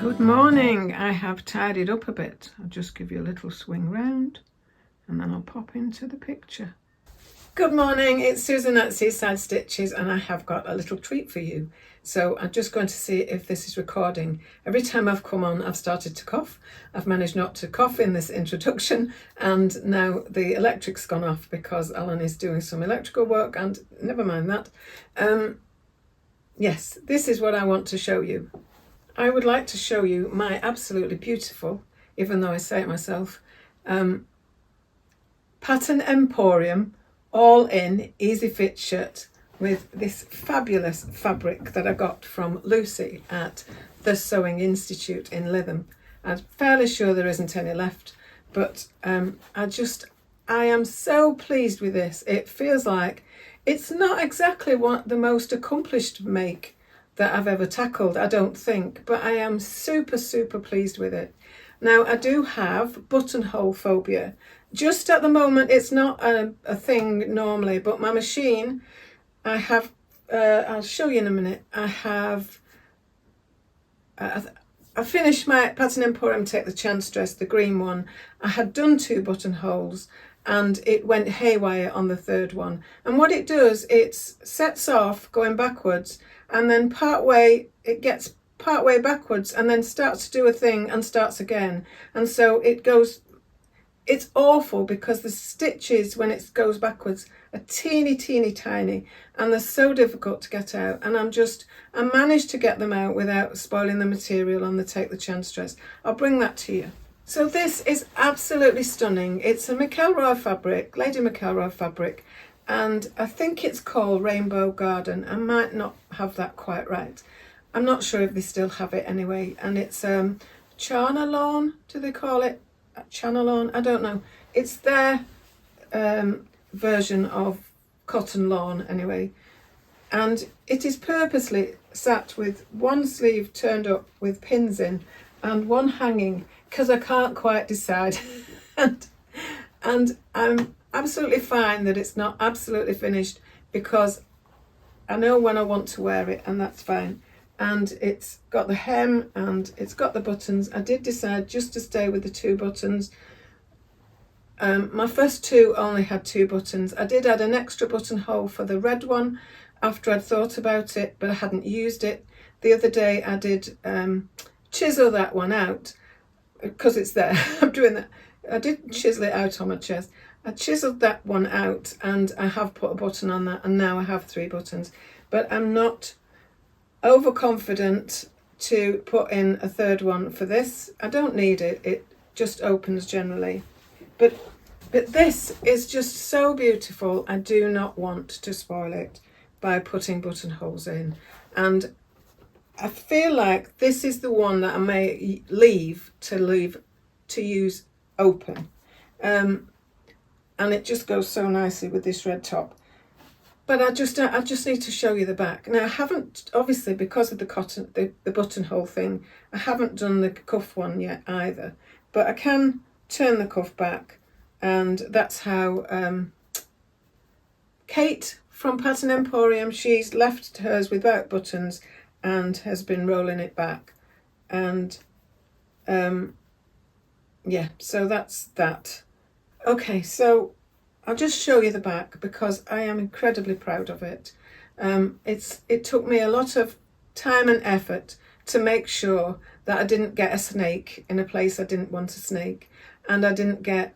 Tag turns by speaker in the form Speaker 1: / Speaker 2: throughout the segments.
Speaker 1: Good morning. I have tidied up a bit. I'll just give you a little swing round and then I'll pop into the picture. Good morning, it's Susan at Seaside Stitches and I have got a little treat for you. So I'm just going to see if this is recording. Every time I've come on I've started to cough. I've managed not to cough in this introduction and now the electric's gone off because Alan is doing some electrical work and never mind that. Yes, this is what I want to show you. I would like to show you my absolutely beautiful, even though I say it myself, Pattern Emporium all-in easy fit shirt with this fabulous fabric that I got from Lucy at the Sewing Institute in Lytham. I'm fairly sure there isn't any left, but I am so pleased with this. It feels like it's not exactly the most accomplished make that I've ever tackled, I don't think, but I am super pleased with it. Now I do have buttonhole phobia. Just at the moment it's not a thing normally, but my machine, I have, I'll show you in a minute, I finished my Pattern Emporium Take the Chance dress, the green one. I had done 2 buttonholes and it went haywire on the 3rd one. And what it does, it sets off going backwards and then it gets part way backwards and then starts to do a thing and starts again. And so it goes, it's awful because the stitches when it goes backwards are teeny tiny and they're so difficult to get out, and I managed to get them out without spoiling the material on the Take the Chance dress. I'll bring that to you. So this is absolutely stunning. It's a McElroy fabric, Lady McElroy fabric, and I think it's called Rainbow Garden. I might not have that quite right. I'm not sure if they still have it anyway, and it's Chana Lawn, do they call it? Chana Lawn? I don't know. It's their version of cotton lawn anyway, and it is purposely sat with one sleeve turned up with pins in and one hanging because I can't quite decide and I'm absolutely fine that it's not absolutely finished because I know when I want to wear it, and that's fine. And it's got the hem and it's got the buttons. I did decide just to stay with the 2 buttons. My first 2 only had 2 buttons. I did add an extra buttonhole for the red one after I'd thought about it, but I hadn't used it. The other day I did chisel that one out because it's there. I'm doing that. I did chisel it out on my chest. I chiseled that one out and I have put a button on that, and now I have 3 buttons. But I'm not overconfident to put in a 3rd one for this. I don't need it. It just opens generally. But this is just so beautiful. I do not want to spoil it by putting buttonholes in. And I feel like this is the one that I may leave to use open. And it just goes so nicely with this red top. But I just need to show you the back. Now I haven't, obviously because of the buttonhole thing, I haven't done the cuff one yet either. But I can turn the cuff back, and that's how Kate from Pattern Emporium, she's left hers without buttons and has been rolling it back. And yeah, so that's that. Okay, so I'll just show you the back because I am incredibly proud of it. It took me a lot of time and effort to make sure that I didn't get a snake in a place I didn't want a snake, and I didn't get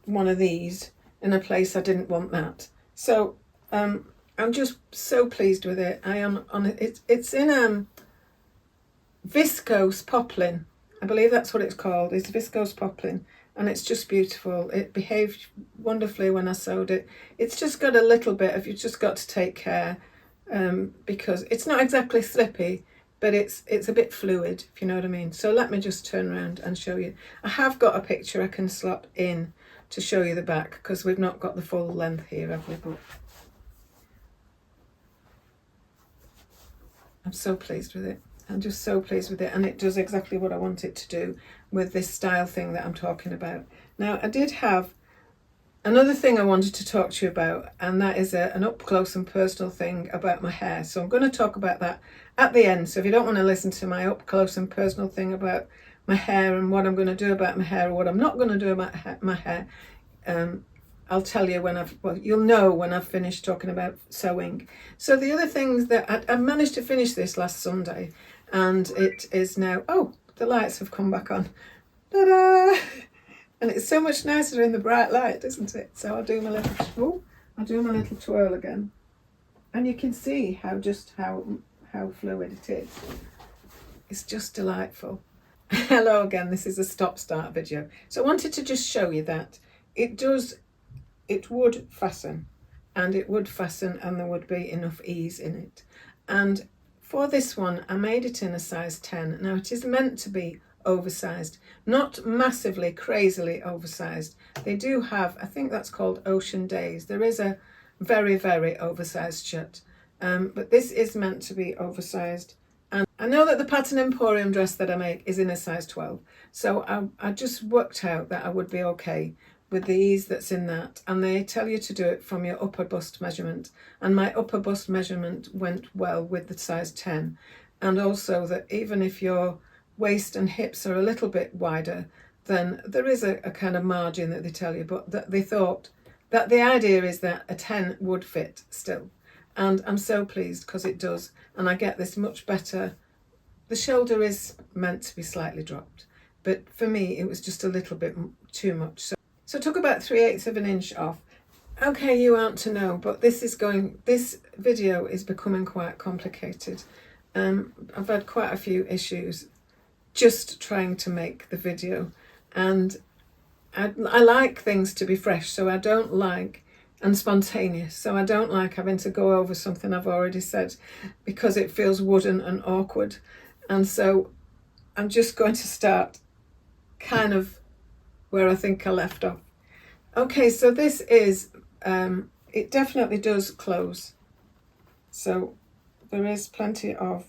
Speaker 1: one of these in a place I didn't want that. So I'm just so pleased with it. I am on it. It's in Viscose Poplin. I believe that's what it's called. It's Viscose Poplin. And it's just beautiful. It behaved wonderfully when I sewed it. It's just got a little bit of, you've just got to take care because it's not exactly slippy, but it's a bit fluid, if you know what I mean. So let me just turn around and show you. I have got a picture I can slot in to show you the back because we've not got the full length here, have we? But I'm so pleased with it. I'm just so pleased with it, and it does exactly what I want it to do with this style thing that I'm talking about. Now I did have Another thing I wanted to talk to you about, and that is an up close and personal thing about my hair. So I'm going to talk about that at the end. So if you don't want to listen to my up close and personal thing about my hair and what I'm going to do about my hair or what I'm not going to do about my hair, I'll tell you when you'll know when I've finished talking about sewing. So the other things that I managed to finish this last Sunday, and it is now, oh, the lights have come back on. Ta-da! And it's so much nicer in the bright light, isn't it? So I'll do my little twirl again. And you can see how fluid it is. It's just delightful. Hello again, this is a stop-start video. So I wanted to just show you that it would fasten, and there would be enough ease in it. And for this one, I made it in a size 10. Now it is meant to be oversized, not massively, crazily oversized. They do have, I think that's called Ocean Days. There is a very, very oversized shirt, but this is meant to be oversized. And I know that the Pattern Emporium dress that I make is in a size 12, so I just worked out that I would be okay with the ease that's in that. And they tell you to do it from your upper bust measurement, and my upper bust measurement went well with the size 10. And also that even if your waist and hips are a little bit wider, then there is a kind of margin that they tell you, but that they thought that the idea is that a 10 would fit still. And I'm so pleased because it does, and I get this much better. The shoulder is meant to be slightly dropped, but for me it was just a little bit too much. So I took about 3/8 of an inch off. Okay, you aren't to know, but this video is becoming quite complicated. I've had quite a few issues just trying to make the video, and I like things to be fresh, so I don't like, and spontaneous, so I don't like having to go over something I've already said because it feels wooden and awkward. And so I'm just going to start kind of where I think I left off. Okay, so this is, it definitely does close. So there is plenty of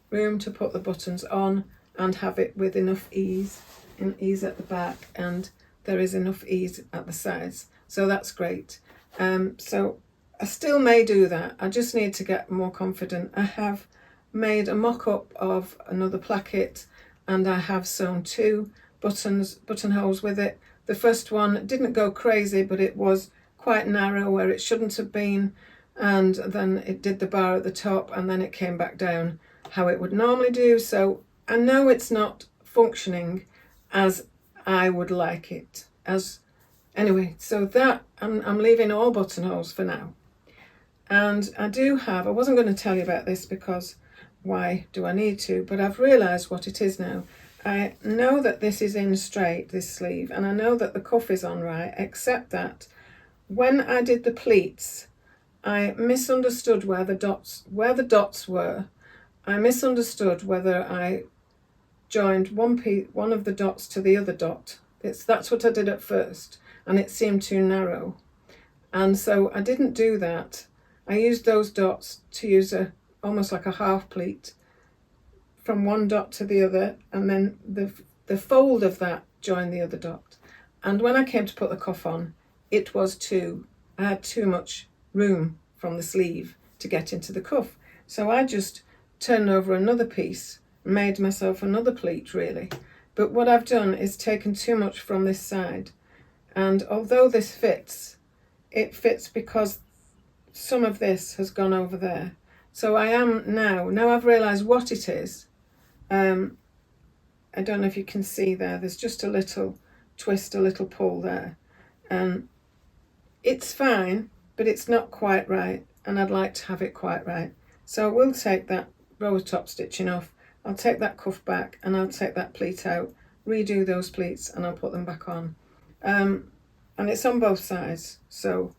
Speaker 1: room to put the buttons on and have it with enough ease at the back, and there is enough ease at the sides. So that's great. So I still may do that. I just need to get more confident. I have made a mock-up of another placket, and I have sewn 2 buttonholes with it. The first one didn't go crazy, but it was quite narrow where it shouldn't have been, and then it did the bar at the top, and then it came back down how it would normally do. So I know it's not functioning as I would like it. Anyway, so that I'm leaving all buttonholes for now. And I wasn't going to tell you about this because why do I need to, but I've realised what it is now. I know that this is in straight, this sleeve, and I know that the cuff is on right, except that when I did the pleats, I misunderstood where the dots were. I misunderstood whether I joined one of the dots to the other dot. That's what I did at first, and it seemed too narrow. And so I didn't do that. I used those dots to use almost like a half pleat from one dot to the other, and then the fold of that joined the other dot. And when I came to put the cuff on, I had too much room from the sleeve to get into the cuff. So I just turned over another piece, made myself another pleat really. But what I've done is taken too much from this side. And although this fits, it fits because some of this has gone over there. So I am now I've realised what it is. I don't know if you can see there's just a little twist, a little pull there. It's fine, but it's not quite right, and I'd like to have it quite right. So I will take that row of top stitching off, I'll take that cuff back, and I'll take that pleat out, redo those pleats, and I'll put them back on. And it's on both sides, so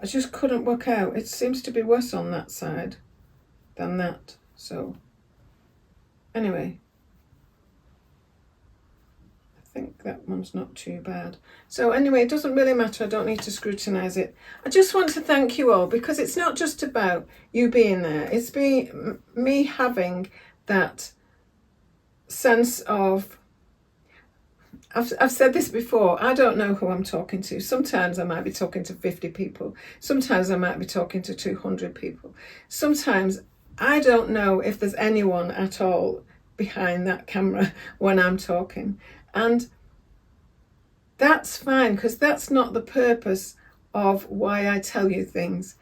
Speaker 1: I just couldn't work out. It seems to be worse on that side than that. So anyway, I think that one's not too bad. So anyway, it doesn't really matter. I don't need to scrutinize it. I just want to thank you all, because it's not just about you being there. It's me having that sense of, I've said this before, I don't know who I'm talking to. Sometimes I might be talking to 50 people. Sometimes I might be talking to 200 people. Sometimes I don't know if there's anyone at all behind that camera when I'm talking. And that's fine, because that's not the purpose of why I tell you things.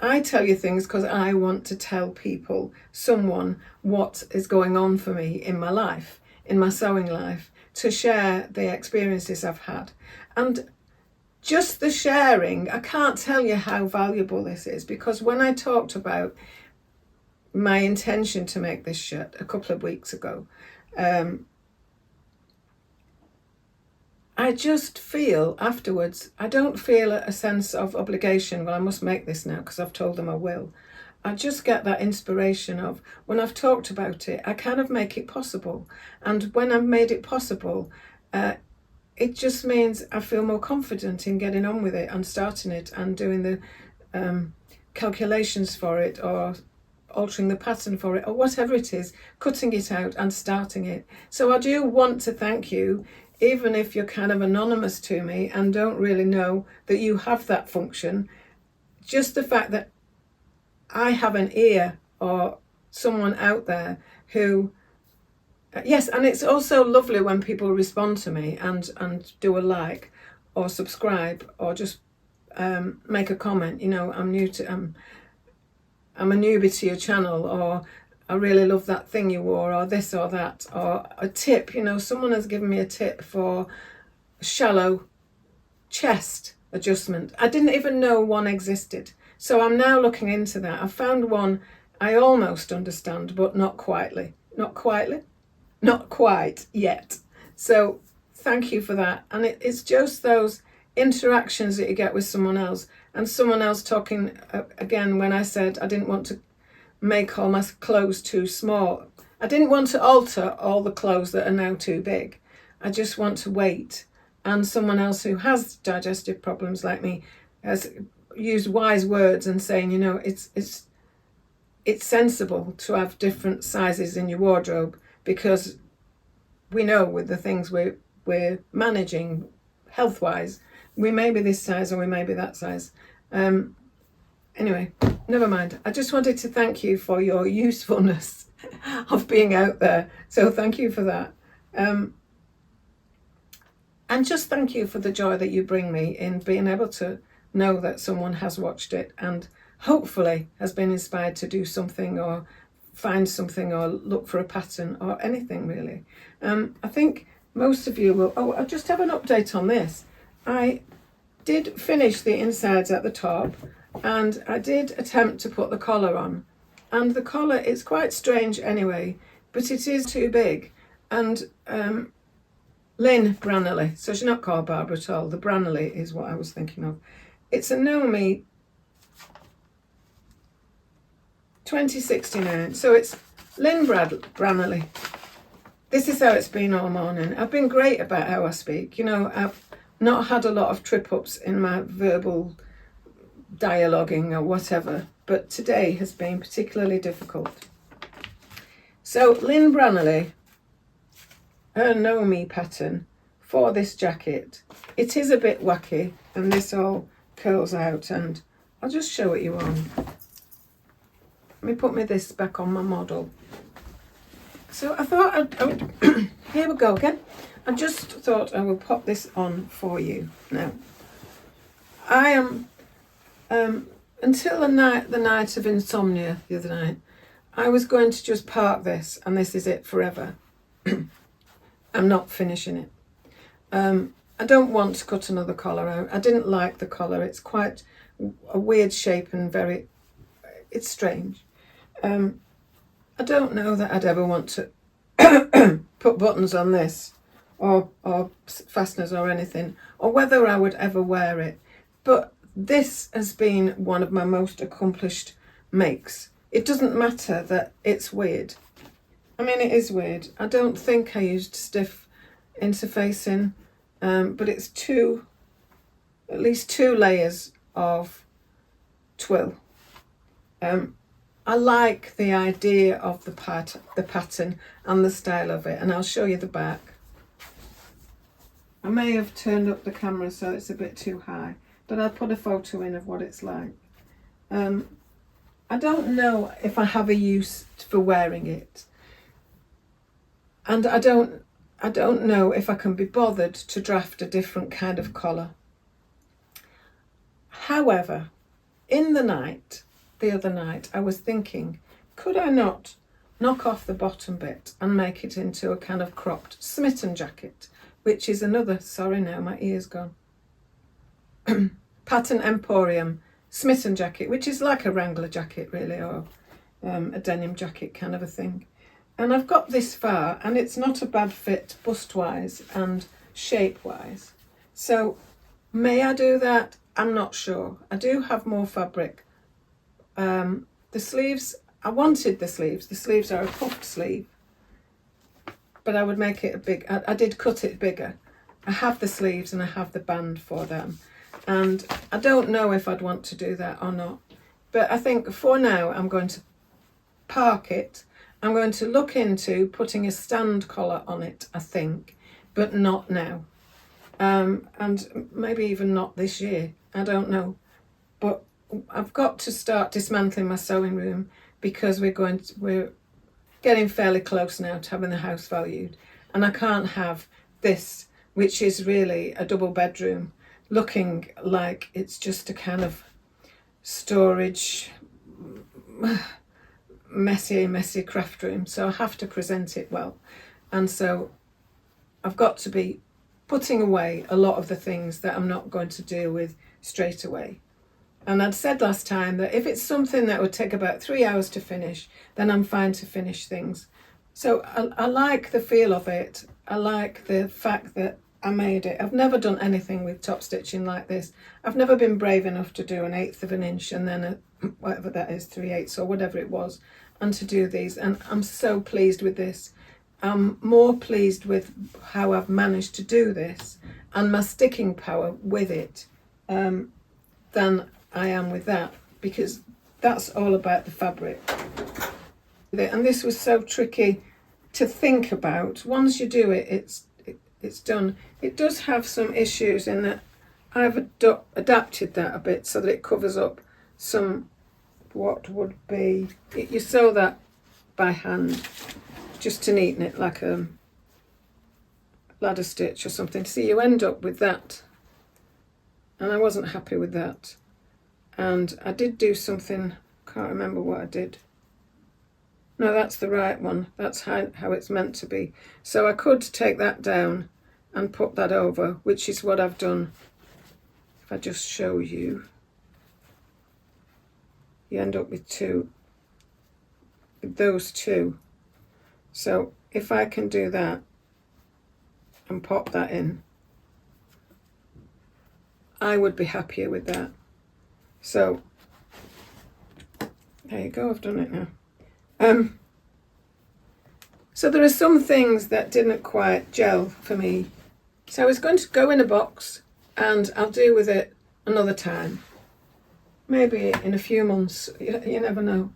Speaker 1: I tell you things because I want to tell people, someone, what is going on for me in my life, in my sewing life, to share the experiences I've had. And just the sharing, I can't tell you how valuable this is, because when I talked about my intention to make this shirt a couple of weeks ago, I just feel afterwards, I don't feel a sense of obligation, well, I must make this now because I've told them I will. I just get that inspiration of, when I've talked about it, I kind of make it possible. And when I've made it possible, it just means I feel more confident in getting on with it and starting it and doing the calculations for it, or altering the pattern for it, or whatever it is, cutting it out and starting it. So I do want to thank you, even if you're kind of anonymous to me and don't really know that you have that function. Just the fact that I have an ear, or someone out there who, yes, and it's also lovely when people respond to me and do a like or subscribe, or just make a comment, you know, I'm a newbie to your channel, or I really love that thing you wore, or this or that, or a tip. You know, someone has given me a tip for shallow chest adjustment. I didn't even know one existed. So I'm now looking into that. I found one I almost understand, but not quite yet. So thank you for that. And it's just those interactions that you get with someone else, and someone else talking again when I said I didn't want to make all my clothes too small. I didn't want to alter all the clothes that are now too big. I just want to wait. And someone else who has digestive problems like me has used wise words and saying, you know, it's sensible to have different sizes in your wardrobe, because we know with the things we're managing health-wise, we may be this size or we may be that size. Anyway, never mind. I just wanted to thank you for your usefulness of being out there. So thank you for that. And just thank you for the joy that you bring me in being able to know that someone has watched it and hopefully has been inspired to do something, or find something, or look for a pattern, or anything really. I think most of you will. Oh, I'll just have an update on this. I did finish the insides at the top, and I did attempt to put the collar on, and the collar is quite strange anyway, but it is too big. And Lynn Brannerley, so she's not called Barbara at all, the Brannerley is what I was thinking of. It's a Nomi 2069, so it's Lynn Brannerley. This is how it's been all morning. I've been great about how I speak, you know. I've not had a lot of trip-ups in my verbal dialoguing or whatever, but today has been particularly difficult. So Lynn Brannerley, her Know Me pattern for this jacket, it is a bit wacky, and this all curls out, and I'll just show it you on. Let me put this back on my model. So I thought I would here we go again. I just thought I would pop this on for you now. I am until the night of insomnia the other night, I was going to just park this, and this is it forever. I'm not finishing it. I don't want to cut another collar out. I didn't like the collar. It's quite a weird shape and it's strange. I don't know that I'd ever want to put buttons on this, or fasteners or anything, or whether I would ever wear it. But this has been one of my most accomplished makes. It doesn't matter that it's weird. I mean, it is weird. I don't think I used stiff interfacing, but it's at least two layers of twill. I like the idea of the pattern and the style of it, and I'll show you the back. I may have turned up the camera so it's a bit too high, but I'll put a photo in of what it's like. I don't know if I have a use for wearing it, and I don't know if I can be bothered to draft a different kind of collar. However, in the other night, I was thinking, could I not knock off the bottom bit and make it into a kind of cropped smitten jacket, which is another, sorry now, my ear's gone, Pattern Emporium smitten jacket, which is like a Wrangler jacket really, or a denim jacket kind of a thing. And I've got this far and it's not a bad fit bust-wise and shape-wise. So may I do that? I'm not sure. I do have more fabric. The sleeves, I wanted the sleeves. The sleeves are a puffed sleeve, but I would make it I did cut it bigger. I have the sleeves and I have the band for them. And I don't know if I'd want to do that or not. But I think for now, I'm going to park it. I'm going to look into putting a stand collar on it, I think, but not now. And maybe even not this year. I don't know. But I've got to start dismantling my sewing room because we're getting fairly close now to having the house valued. And I can't have this, which is really a double bedroom, looking like it's just a kind of storage, messy craft room. So I have to present it well. And so I've got to be putting away a lot of the things that I'm not going to deal with straight away. And I'd said last time that if it's something that would take about 3 hours to finish, then I'm fine to finish things. So I like the feel of it. I like the fact that I made it. I've never done anything with top stitching like this. I've never been brave enough to do 1/8 of an inch and then whatever that is, 3/8 or whatever it was, and to do these. And I'm so pleased with this. I'm more pleased with how I've managed to do this and my sticking power with it than I am with that, because that's all about the fabric. And this was so tricky to think about. Once you do it, it's done. It does have some issues in that I've adapted that a bit so that it covers up some, what would be, you sew that by hand just to neaten it like a ladder stitch or something. So you end up with that, and I wasn't happy with that. And I did do something, can't remember what I did. No, that's the right one. That's how it's meant to be. So I could take that down and put that over, which is what I've done. If I just show you, you end up with those two. So if I can do that and pop that in, I would be happier with that. So there you go, I've done it now. So there are some things that didn't quite gel for me. So I was going to go in a box and I'll deal with it another time. Maybe in a few months, you never know.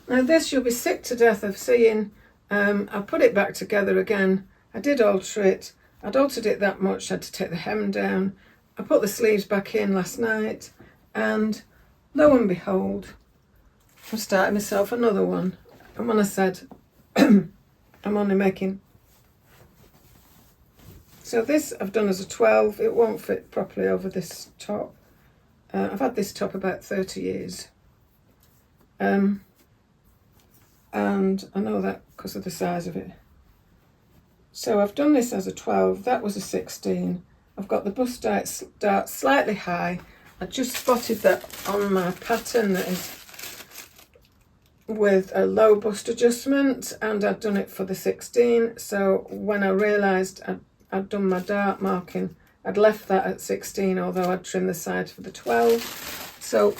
Speaker 1: Now this you'll be sick to death of seeing. I put it back together again. I did alter it. I'd altered it that much, I had to take the hem down. I put the sleeves back in last night, and lo and behold, I'm starting myself another one. And when I said I'm only making, so this I've done as a 12. It won't fit properly over this top. I've had this top about 30 years. And I know that because of the size of it. So I've done this as a 12. That was a 16. I've got the bust dart slightly high. I just spotted that on my pattern that is with a low bust adjustment, and I'd done it for the 16. So when I realised I'd done my dart marking, I'd left that at 16, although I'd trimmed the sides for the 12. So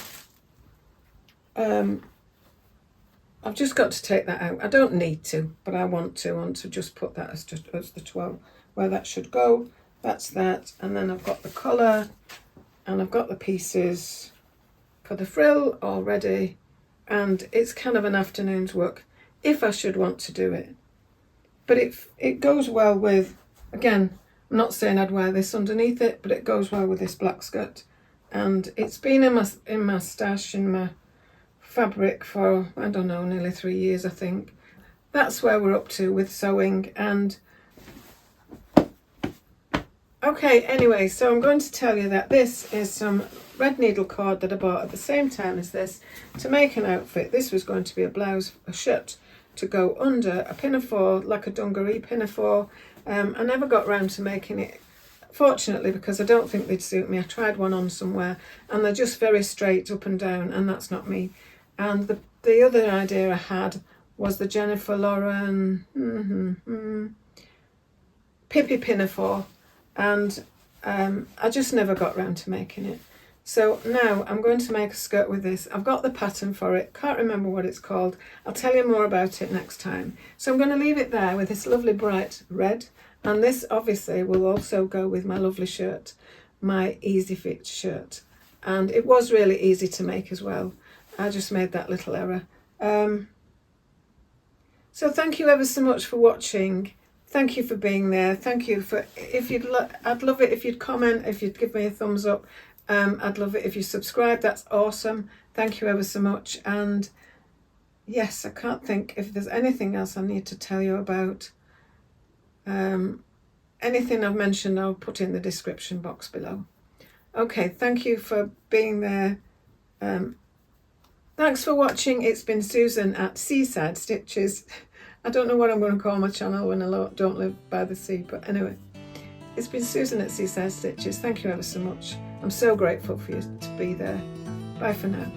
Speaker 1: I've just got to take that out. I don't need to, but I want to just put that as the 12, where that should go. That's that. And then I've got the collar, and I've got the pieces for the frill already, and it's kind of an afternoon's work if I should want to do it. But it goes well with, again, I'm not saying I'd wear this underneath it, but it goes well with this black skirt. And it's been in my stash, in my fabric for, I don't know, nearly 3 years, I think. That's where we're up to with sewing. And okay, anyway, so I'm going to tell you that this is some red needle cord that I bought at the same time as this to make an outfit. This was going to be a blouse, a shirt to go under a pinafore, like a dungaree pinafore. I never got round to making it, fortunately, because I don't think they'd suit me. I tried one on somewhere and they're just very straight up and down, and that's not me. And the other idea I had was the Jennifer Lauren Pippi pinafore, and I just never got round to making it. So now I'm going to make a skirt with this. I've got the pattern for it, can't remember what it's called. I'll tell you more about it next time. So I'm going to leave it there with this lovely bright red, and this obviously will also go with my lovely shirt, my Easy Fit shirt. And it was really easy to make as well. I just made that little error. So thank you ever so much for watching. Thank you for being there. Thank you for, I'd love it if you'd comment, if you'd give me a thumbs up. I'd love it if you subscribe. That's awesome. Thank you ever so much. And yes, I can't think if there's anything else I need to tell you about. Anything I've mentioned, I'll put in the description box below. Okay, thank you for being there. Thanks for watching. It's been Susan at Seaside Stitches. I don't know what I'm going to call my channel when I don't live by the sea, but anyway. It's been Susan at Seaside Stitches. Thank you ever so much. I'm so grateful for you to be there. Bye for now.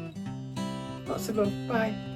Speaker 1: Lots of love. Bye.